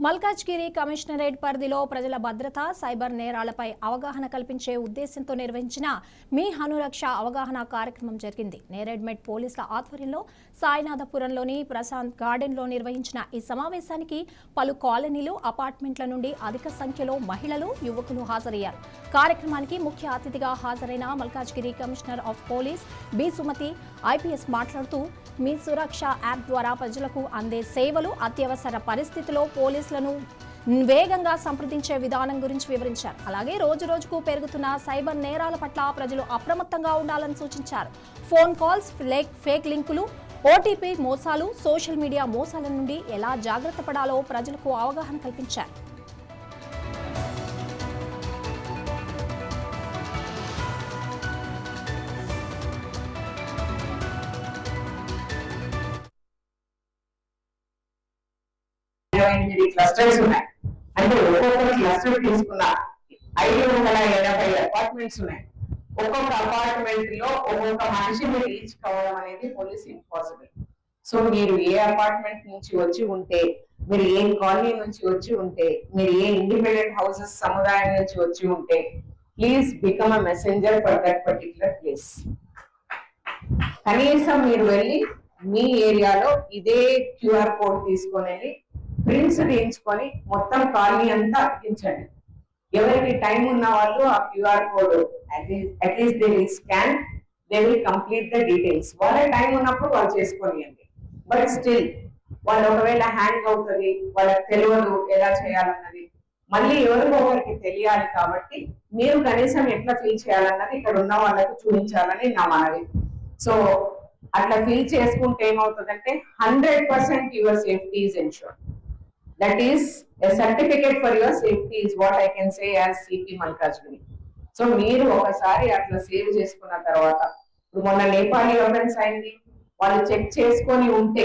Malkajgiri commissionerate పరిధిలో ప్రజల భద్రత, సైబర్ నేరాలపై అవగాహన కల్పించే ఉద్దేశంతో నిర్వహించిన మీ హనురక్ష అవగాహన కార్యక్రమం జరిగింది. నేరేడ్మెట్ పోలీసుల ఆధ్వర్యంలో సాయినాథపురంలోని ప్రశాంత్ గార్డెన్లో నిర్వహించిన ఈ సమావేశానికి పలు కాలనీలు, అపార్ట్మెంట్ల నుండి అధిక సంఖ్యలో మహిళలు, యువకులు హాజరయ్యారు. కార్యక్రమానికి ముఖ్య అతిథిగా హాజరైన Malkajgiri commissioner of police B Sumathi IPS మాట్లాడుతూ మీ సురక్ష యాప్ ద్వారా ప్రజలకు అందే సేవలు, అత్యవసర పరిస్థితుల్లో పోలీసులను వేగంగా సంప్రదించే విధానం గురించి వివరించారు. అలాగే రోజు రోజుకు పెరుగుతున్న సైబర్ నేరాల పట్ల ప్రజలు అప్రమత్తంగా ఉండాలని సూచించారు. ఫోన్ కాల్స్, ఫేక్ లింకులు, ఓటీపీ మోసాలు, సోషల్ మీడియా మోసాల నుండి ఎలా జాగ్రత్త పడాలో ప్రజలకు అవగాహన కల్పించారు. క్లస్టర్స్ ఉన్నాయి. అంటే ఒక్కొక్క క్లస్టర్ తీసుకున్న 580 అపార్ట్మెంట్స్ ఉన్నాయి. ఒక్కొక్క అపార్ట్మెంట్ లో ఒక్కొక్క మనిషిని రీచ్ కావడం అనేది పోలీస్ ఇంపాసిబుల్. సో మీరు ఏ అపార్ట్మెంట్ నుంచి వచ్చి ఉంటే, మీరు ఏ కాలనీ నుంచి వచ్చి ఉంటే, మీరు ఏ ఇండిపెండెంట్ హౌసెస్ సముదాయం నుంచి వచ్చి ఉంటే, please become a messenger for that particular place. కనీసం మీరు వెళ్ళి మీ ఏరియాలో ఇదే క్యూఆర్ కోడ్ తీసుకొని వెళ్ళి ప్రింట్స్ తీయించుకొని మొత్తం కాలనీ అంతా అతికించండి. ఎవరికి టైం ఉన్న వాళ్ళు ఆ QR code at least they will scan, they will complete the details. వాళ్ళ టైం ఉన్నప్పుడు వాళ్ళు చేసుకోనియండి. బట్ స్టిల్ వాళ్ళు ఒకవేళ హ్యాంగ్ అవుతుంది, వాళ్ళకి తెలియదు ఎలా చేయాలన్నది, మళ్ళీ ఎవరికో ఒకరికి తెలియాలి. కాబట్టి మీరు కనీసం ఎట్లా ఫీల్ చేయాలన్నది ఇక్కడ ఉన్న వాళ్ళకు చూపించాలని నా మనవి. సో అట్లా ఫీల్ చేసుకుంటే ఏమవుతుందంటే 100% your safety is ensured. That is a certificate for your safety is what I can say as CP Malkajgiri. So మీరు ఒకసారి అట్లా సేవ్ చేసుకున్న తర్వాత, ఇప్పుడు మొన్న నేపాలీ అఫెన్స్ అయింది, వాళ్ళు చెక్ చేసుకొని ఉంటే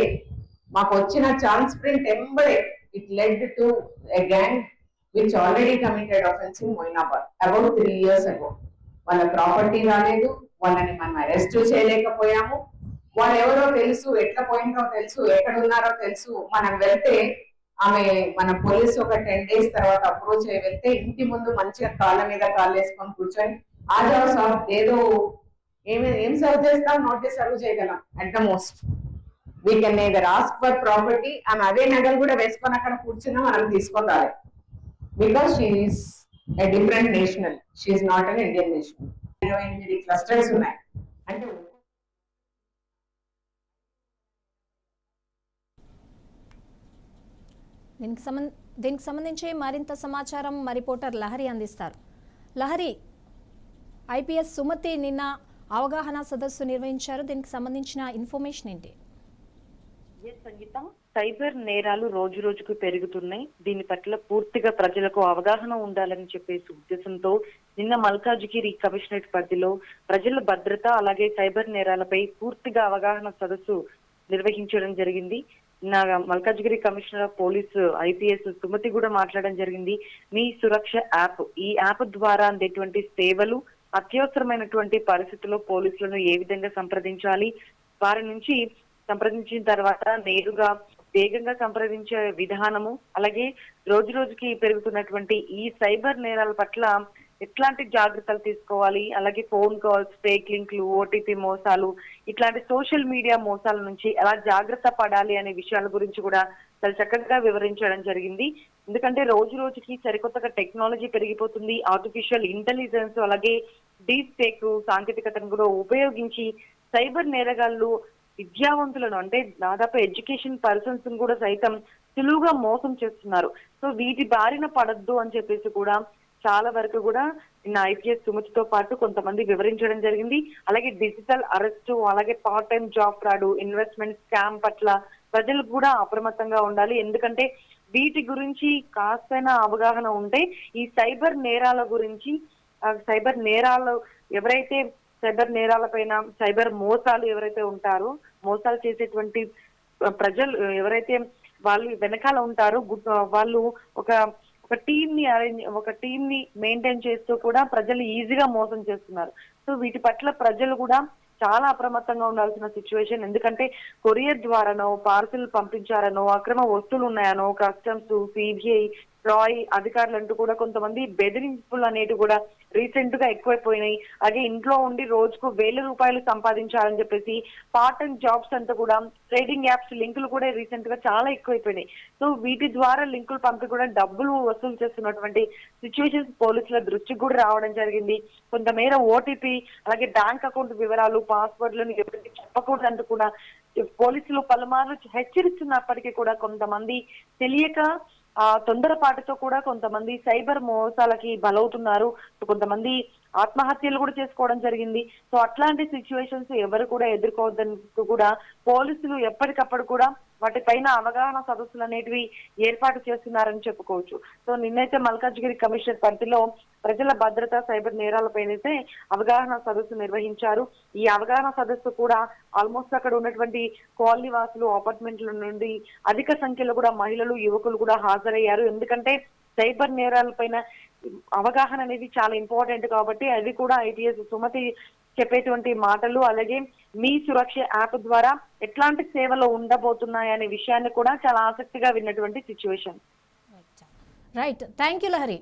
మాకు వచ్చిన ఛాన్స్ ప్రింట్ ఎంబడే it led to a gang which already committed offence in Moinabad about 3 years ago. వాళ్ళ ప్రాపర్టీ రాలేదు, వాళ్ళని మనం అరెస్ట్ చేయలేకపోయాము. వాళ్ళు ఎవరో తెలుసు, ఎట్లా పోయిందో తెలుసు, ఎక్కడ ఉన్నారో తెలుసు. మనం వెళ్తే ఆమె మన పోలీసు ఒక 10 days తర్వాత అప్రోచ్ అయ్యి వెళ్తే ఇంటి ముందు మంచిగా కాళ్ళ మీద కాళ్ళు వేసుకొని కూర్చొని ఆజావ్ సార్ ఏదో ఏం సర్వ్ చేస్తాం, నోటీస్ సర్వ్ చేయగలం. At the most we can neither ask for property. ఆమె అదే నగలు కూడా వేసుకొని అక్కడ కూర్చున్నా మనం తీసుకొని రాలి. Because she is a different national, she is not an Indian national. 28 clusters ఉన్నాయి. అంటే దీనికి సంబంధించి మరింత సమాచారం మా రిపోర్టర్ లహరి అందిస్తారు. లహరి, ఐపీఎస్ సుమతి నిన్న అవగాహన సదస్సు నిర్వహించారు. దీనికి సంబంధించిన ఇన్ఫర్మేషన్ ఏంటి? సంగీత, సైబర్ నేరాలు రోజు రోజుకు పెరుగుతున్నాయి. దీని పట్ల పూర్తిగా ప్రజలకు అవగాహన ఉండాలని చెప్పేసి ఉద్దేశంతో నిన్న మల్కాజ్గిరి కమిషనరేట్ పరిధిలో ప్రజల భద్రత అలాగే సైబర్ నేరాలపై పూర్తిగా అవగాహన సదస్సు నిర్వహించడం జరిగింది. Malkajgiri commissioner of police IPS Sumathi కూడా మాట్లాడడం జరిగింది. మీ సురక్ష యాప్, ఈ యాప్ ద్వారా అందేటువంటి సేవలు, అత్యవసరమైనటువంటి పరిస్థితుల్లో పోలీసులను ఏ విధంగా సంప్రదించాలి, వారి నుంచి సంప్రదించిన తర్వాత నేరుగా వేగంగా సంప్రదించే విధానము, అలాగే రోజు రోజుకి పెరుగుతున్నటువంటి ఈ సైబర్ నేరాల పట్ల ఎట్లాంటి జాగ్రత్తలు తీసుకోవాలి, అలాగే ఫోన్ కాల్స్, ఫేక్ లింక్లు, ఓటీపీ మోసాలు, ఇట్లాంటి సోషల్ మీడియా మోసాల నుంచి ఎలా జాగ్రత్త పడాలి అనే విషయాల గురించి కూడా చాలా చక్కగా వివరించడం జరిగింది. ఎందుకంటే రోజు రోజుకి సరికొత్తగా టెక్నాలజీ పెరిగిపోతుంది. ఆర్టిఫిషియల్ ఇంటెలిజెన్స్ అలాగే డీప్ ఫేక్ సాంకేతికతను కూడా ఉపయోగించి సైబర్ నేరగాళ్లు విద్యావంతులను, అంటే దాదాపు ఎడ్యుకేషన్ పర్సన్స్ కూడా సైతం సులువుగా మోసం చేస్తున్నారు. సో వీటి బారిన పడద్దు అని చెప్పేసి కూడా చాలా వరకు కూడా నిన్న ఐపీఎస్ సుమతితో పాటు కొంతమంది వివరించడం జరిగింది. అలాగే డిజిటల్ అరెస్టు, అలాగే part time job fraud, investment scam పట్ల ప్రజలు కూడా అప్రమత్తంగా ఉండాలి. ఎందుకంటే వీటి గురించి కాస్తైనా అవగాహన ఉంటే ఈ సైబర్ నేరాల గురించి, సైబర్ నేరాలు ఎవరైతే సైబర్ నేరాలపైన, సైబర్ మోసాలు ఎవరైతే ఉంటారో, మోసాలు చేసేటువంటి ప్రజలు ఎవరైతే వాళ్ళు వెనకాల ఉంటారో, వాళ్ళు ఒక టీమ్ ని మెయింటైన్ చేస్తూ కూడా ప్రజలు ఈజీగా మోసం చేస్తున్నారు. సో వీటి పట్ల ప్రజలు కూడా చాలా అప్రమత్తంగా ఉండాల్సిన సిచ్యువేషన్. ఎందుకంటే కొరియర్ ద్వారానో, పార్సిల్ పంపించారనో, అక్రమ వస్తువులు ఉన్నాయనో, కస్టమ్స్, సిబిఐ, రాయ్ అధికారులు అంటూ కూడా కొంతమంది బెదిరింపులు అనేవి కూడా రీసెంట్ గా ఎక్కువైపోయినాయి. అలాగే ఇంట్లో ఉండి రోజుకు ₹1000 సంపాదించాలని చెప్పేసి పార్ట్ టైం జాబ్స్ అంతా కూడా ట్రేడింగ్ యాప్స్ లింకులు కూడా రీసెంట్ గా చాలా ఎక్కువైపోయినాయి. సో వీటి ద్వారా లింకులు పంపి కూడా డబ్బులు వసూలు చేస్తున్నటువంటి సిచ్యువేషన్స్ పోలీసుల దృష్టికి కూడా రావడం జరిగింది. కొంతమేర ఓటీపీ అలాగే బ్యాంక్ అకౌంట్ వివరాలు, పాస్వర్డ్లను ఎవరికి చెప్పకూడదంటూ కూడా పోలీసులు పలుమార్లు హెచ్చరిస్తున్నప్పటికీ కూడా కొంతమంది తెలియక తొందరపాటుతో కూడా కొంతమంది సైబర్ మోసాలకి బలవుతున్నారు. కొంతమంది ఆత్మహత్యలు కూడా చేసుకోవడం జరిగింది. సో అట్లాంటి సిచ్యువేషన్స్ ఎవరు కూడా ఎదుర్కోవద్దంటూ కూడా పోలీసులు ఎప్పటికప్పుడు కూడా వాటిపైన అవగాహన సదస్సులు అనేటివి ఏర్పాటు చేస్తున్నారని చెప్పుకోవచ్చు. సో నిన్నైతే మల్కాజ్గిరి కమిషనర్ పరిధిలో ప్రజల భద్రత, సైబర్ నేరాలపైనైతే అవగాహన సదస్సు నిర్వహించారు. ఈ అవగాహన సదస్సు కూడా ఆల్మోస్ట్ అక్కడ ఉన్నటువంటి కాలనీ వాసులు, అపార్ట్మెంట్ల నుండి అధిక సంఖ్యలో కూడా మహిళలు, యువకులు కూడా హాజరయ్యారు. ఎందుకంటే సైబర్ నేరాలపైన అవగాహన అనేది చాలా ఇంపార్టెంట్ కాబట్టి అది కూడా ఐటీఎస్ సుమతి చెప్పేటువంటి మాటలు, అలాగే మీ సురక్ష యాప్ ద్వారా ఎట్లాంటి సేవలు ఉండబోతున్నాయనే విషయాన్ని కూడా చాలా ఆసక్తిగా విన్నటువంటి situation. Right, thank you Lahari.